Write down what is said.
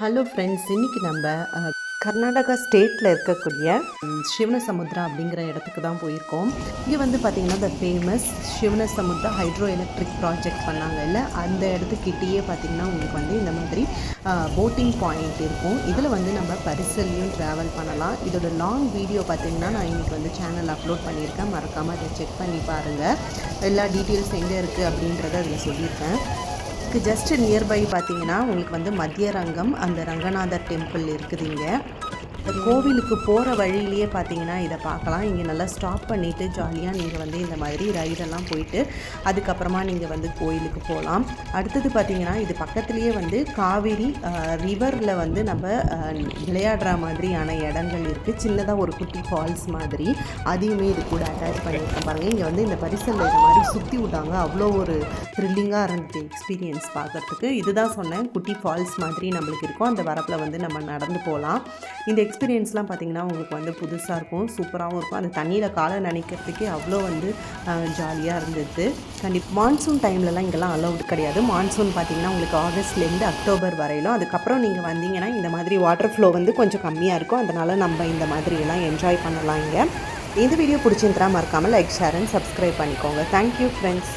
Hello friends, இன்றைக்கி நம்ம கர்நாடகா ஸ்டேட்டில் இருக்கக்கூடிய சிவனசமுத்ரா அப்படிங்கிற இடத்துக்கு தான் போயிருக்கோம். இங்கே வந்து பார்த்திங்கன்னா the famous Shivanasamudra hydro electric project பண்ணாங்க இல்லை, அந்த இடத்துக்கிட்டேயே பார்த்திங்கன்னா உங்களுக்கு வந்து இந்த மாதிரி போட்டிங் பாயிண்ட் இருக்கும். இதில் வந்து நம்ம பரிசல்லையும் ட்ராவல் பண்ணலாம். இதோட லாங் வீடியோ பார்த்திங்கன்னா நான் இன்றைக்கி வந்து சேனல் அப்லோட் பண்ணியிருக்கேன். மறக்காமல் அதை செக் பண்ணி பாருங்கள். எல்லா டீட்டெயில்ஸ் எங்கே இருக்குது அப்படின்றத அதில் சொல்லியிருக்கேன். இதுக்கு ஜஸ்ட் நியர்பை பார்த்தீங்கன்னா உங்களுக்கு வந்து மத்திய ரங்கம், அந்த ரங்கநாதர் டெம்பிள் இருக்குதுங்க. இந்த கோவிலுக்கு போகிற வழியிலேயே பார்த்தீங்கன்னா இதை பார்க்கலாம். இங்கே நல்லா ஸ்டாப் பண்ணிவிட்டு ஜாலியாக நீங்கள் வந்து இந்த மாதிரி ரைடெல்லாம் போயிட்டு அதுக்கப்புறமா நீங்கள் வந்து கோயிலுக்கு போகலாம். அடுத்தது பார்த்திங்கன்னா இது பக்கத்துலேயே வந்து காவேரி ரிவரில் வந்து நம்ம விளையாடுற மாதிரியான இடங்கள் இருக்குது. சின்னதாக ஒரு குட்டி ஃபால்ஸ் மாதிரி அதையுமே இது கூட அட்டாச் பண்ணியிருக்கேன் பாருங்கள். இங்கே வந்து இந்த பரிசலில் இந்த மாதிரி சுற்றி விட்டாங்க. அவ்வளோ ஒரு த்ரில்லிங்காக இருந்துச்சு எக்ஸ்பீரியன்ஸ் பார்க்குறதுக்கு. இதுதான் சொன்னேன், குட்டி ஃபால்ஸ் மாதிரி நம்மளுக்கு இருக்கும். அந்த வரப்பில் வந்து நம்ம நடந்து போகலாம். இந்த எக்ஸ்பீரியன்ஸ்லாம் பார்த்திங்கன்னா உங்களுக்கு வந்து புதுசாக இருக்கும், சூப்பராகவும் இருக்கும். அந்த தண்ணியில் காலை நினைக்கிறதுக்கே அவ்வளோ வந்து ஜாலியாக இருந்தது. மான்சூன் டைம்லலாம் இங்கெல்லாம் அலௌடு கிடையாது. மான்சூன் பார்த்திங்கன்னா உங்களுக்கு ஆகஸ்ட்லேருந்து அக்டோபர் வரையிலும். அதுக்கப்புறம் நீங்கள் வந்தீங்கன்னா இந்த மாதிரி வாட்டர் ஃப்ளோ வந்து கொஞ்சம் கம்மியாக இருக்கும். அதனால் நம்ம இந்த மாதிரியெல்லாம் என்ஜாய் பண்ணலாம். இங்கே இந்த வீடியோ பிடிச்சிருந்தா மறக்காமல் லைக், ஷேர் அண்ட் சப்ஸ்கிரைப் பண்ணிக்கோங்க. Thank you friends.